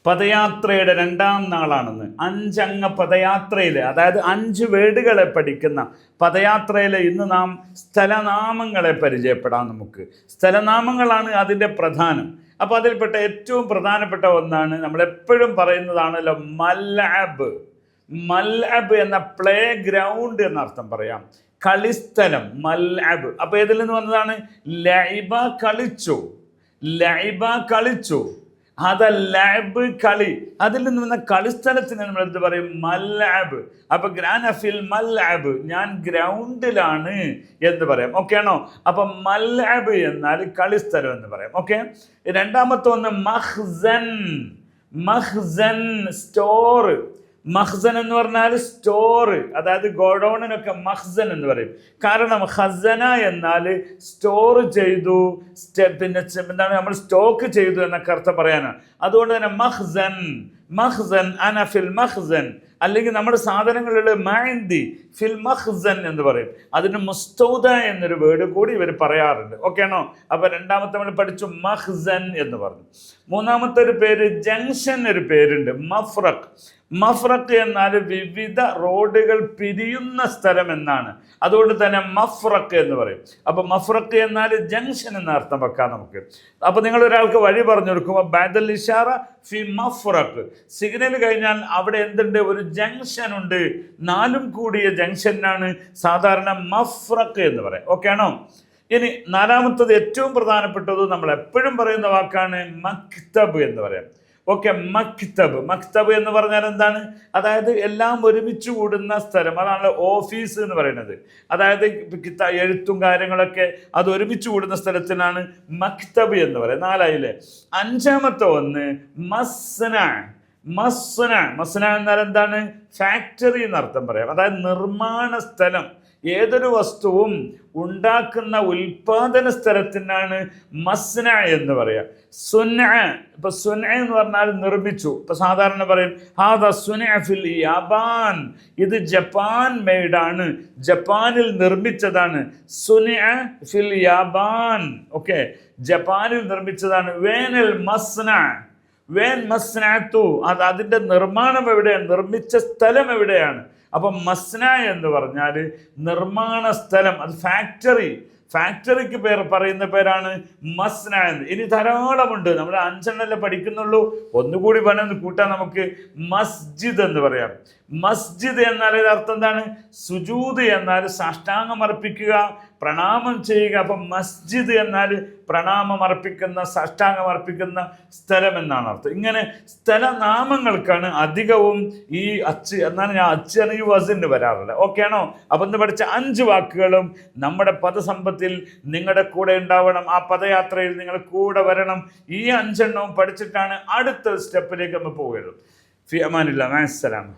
പദയാത്രയുടെ 2-ാം നാളാണെന്ന്. 5 അംഗ പദയാത്രയിൽ, അതായത് 5 വേർഡുകളെ പഠിക്കുന്ന പദയാത്രയിൽ ഇന്ന് നാം സ്ഥലനാമങ്ങളെ പരിചയപ്പെടാം. നമുക്ക് സ്ഥലനാമങ്ങളാണ് അതിൻ്റെ പ്രധാനം. അപ്പോൾ അതിൽപ്പെട്ട ഏറ്റവും പ്രധാനപ്പെട്ട ഒന്നാണ് നമ്മളെപ്പോഴും പറയുന്നതാണല്ലോ മൽഅബ്. മൽഅബ് എന്ന പ്ലേ ഗ്രൗണ്ട് എന്നർത്ഥം പറയാം, കളിസ്ഥലം, മൽഅബ്. അപ്പോൾ ഇതിൽ നിന്ന് വന്നതാണ് ലൈബ, കളിച്ചു, ലൈബ കളിച്ചു, ലഅബ് കളി. അതിൽ നിന്ന് വന്ന കളിസ്ഥലത്തിന് നമ്മൾ എന്ത് പറയും? മൽഅബ്. അപ്പൊ ഗ്രാനഫിൽ മൽഅബ്, ഞാൻ ഗ്രൗണ്ടിലാണ് എന്ന് പറയാം. ഓക്കെ ആണോ? അപ്പൊ മൽഅബ് എന്നാൽ കളിസ്ഥലം എന്ന് പറയാം. ഓക്കെ. രണ്ടാമത്തെ ഒന്ന് മഖ്സൻ. മഖ്സൻ സ്റ്റോർ. മഖ്സൻ എന്ന് പറഞ്ഞാൽ സ്റ്റോർ, അതായത് ഗോഡൌണിനൊക്കെ മഖ്സൻ എന്ന് പറയും. കാരണം ഖസന എന്നാൽ സ്റ്റോർ ചെയ്തു, പിന്നെ എന്താണ്, നമ്മൾ സ്റ്റോക്ക് ചെയ്തു എന്നൊക്കെ അർത്ഥം പറയാനാണ്. അതുകൊണ്ട് തന്നെ മഖ്സൻ, മഖ്സൻ, അന ഫിൽ മഖ്സൻ. അല്ലെങ്കിൽ നമ്മുടെ സാധനങ്ങളിൽ മഅൻദി ഫിൽ മഖ്സൻ എന്ന് പറയും. അതിന് മുസ്തൗദ എന്നൊരു വേർഡ് കൂടി ഇവർ പറയാറുണ്ട്. ഓക്കെ ആണോ? അപ്പൊ രണ്ടാമത്തെ നമ്മൾ പഠിച്ചു മഖ്സൻ എന്ന് പറഞ്ഞു. മൂന്നാമത്തെ ഒരു പേര് ജംഗ്ഷൻ, ഒരു പേരുണ്ട് മഫ്രഖ്. മഫ്രഖ് എന്നാൽ വിവിധ റോഡുകൾ പിരിയുന്ന സ്ഥലം എന്നാണ്. അതുകൊണ്ട് തന്നെ മഫ്രഖ് എന്ന് പറയും. അപ്പൊ മഫ്രഖ് എന്നാൽ ജംഗ്ഷൻ എന്ന അർത്ഥം വെക്കാം നമുക്ക്. അപ്പൊ നിങ്ങൾ ഒരാൾക്ക് വഴി പറഞ്ഞു കൊടുക്കുമ്പോൾ ബഅദൽ ഇഷാറ ഫി മഫ്രഖ്, സിഗ്നൽ കഴിഞ്ഞാൽ അവിടെ എന്തുണ്ട്? ഒരു ജംഗ്ഷൻ ഉണ്ട്. 4 കൂടിയ ജംഗ്ഷനാണ് സാധാരണ മഫ്രഖ് എന്ന് പറയാം. ഓക്കെ ആണോ? ഇനി നാലാമത്തത് ഏറ്റവും പ്രധാനപ്പെട്ടത് നമ്മൾ എപ്പോഴും പറയുന്ന വാക്കാണ് മക്തബ് എന്ന് പറയാം. ഓക്കെ, മക്തബ്. മക്തബ് എന്ന് പറഞ്ഞാൽ എന്താണ്? അതായത് എല്ലാം ഒരുമിച്ച് കൂടുന്ന സ്ഥലം. അതാണ് ഓഫീസ് എന്ന് പറയുന്നത്. അതായത് എഴുത്തും കാര്യങ്ങളൊക്കെ അത് ഒരുമിച്ച് കൂടുന്ന സ്ഥലത്തിനാണ് മക്തബ് എന്ന് പറയുന്നത്. 4 അഞ്ചാമത്തെ ഒന്ന് മസ്ന. മസ്ന. മസ്ന എന്നാൽ എന്താണ്? ഫാക്ടറി എന്നർത്ഥം പറയാം. അതായത് നിർമ്മാണ സ്ഥലം. ഏതൊരു വസ്തുവും ഉണ്ടാക്കുന്ന ഉൽപാദന സ്ഥലത്തിനാണ് മസ്ന എന്ന് പറയാം. സുന. ഇപ്പൊ സുന എന്ന് പറഞ്ഞാൽ നിർമ്മിച്ചു. ഇപ്പൊ സാധാരണ പറയും ഹാദാ സുന ഫിൽ യാബാൻ, ഇത് ജപ്പാൻ മെയ്ഡാണ്, ജപ്പാനിൽ നിർമ്മിച്ചതാണ്. സുന ഫിൽ യാബാൻ. ഓക്കെ, ജപ്പാനിൽ നിർമ്മിച്ചതാണ്. വേനൽ മസ്ന. വേൻ മസ്നഅതു, അത് അതിൻ്റെ നിർമ്മാണം എവിടെയാണ്? നിർമ്മിച്ച സ്ഥലം എവിടെയാണ്? അപ്പം മസ്ന എന്ന് പറഞ്ഞാൽ നിർമ്മാണ സ്ഥലം, അത് ഫാക്ടറി. ഫാക്ടറിക്ക് പറയുന്ന പേരാണ് മസ്ന എന്ന്. ഇനി ധാരാളമുണ്ട്, നമ്മൾ 5 പഠിക്കുന്നുള്ളൂ. ഒന്നുകൂടി വേണമെന്ന് കൂട്ടാൻ നമുക്ക്. മസ്ജിദ് എന്ന് പറയാം. മസ്ജിദ് എന്നാൽ അർത്ഥം എന്താണ്? സുജൂദ് എന്നാൽ സാഷ്ടാംഗം അർപ്പിക്കുക, പ്രണാമം ചെയ്യുക. അപ്പം മസ്ജിദ് എന്നാൽ പ്രണാമം അർപ്പിക്കുന്ന, സാഷ്ടാംഗം അർപ്പിക്കുന്ന സ്ഥലം എന്നാണ് അർത്ഥം. ഇങ്ങനെ സ്ഥലനാമങ്ങൾക്കാണ് അധികവും ഈ എന്നാണ് ഞാൻ അച്ച് വസിന് വരാറുള്ളത്. ഓക്കെ ആണോ? അപ്പം ഇന്ന് പഠിച്ച 5 വാക്കുകളും നമ്മുടെ പദസമ്പത്തിൽ നിങ്ങളുടെ കൂടെ ഉണ്ടാവണം. ആ പദയാത്രയിൽ നിങ്ങൾ കൂടെ വരണം. ഈ 5 പഠിച്ചിട്ടാണ് അടുത്ത സ്റ്റെപ്പിലേക്ക് നമ്മൾ പോകരുത്. ഫി അമാനില്ലാ, മഅസ്സലാമ.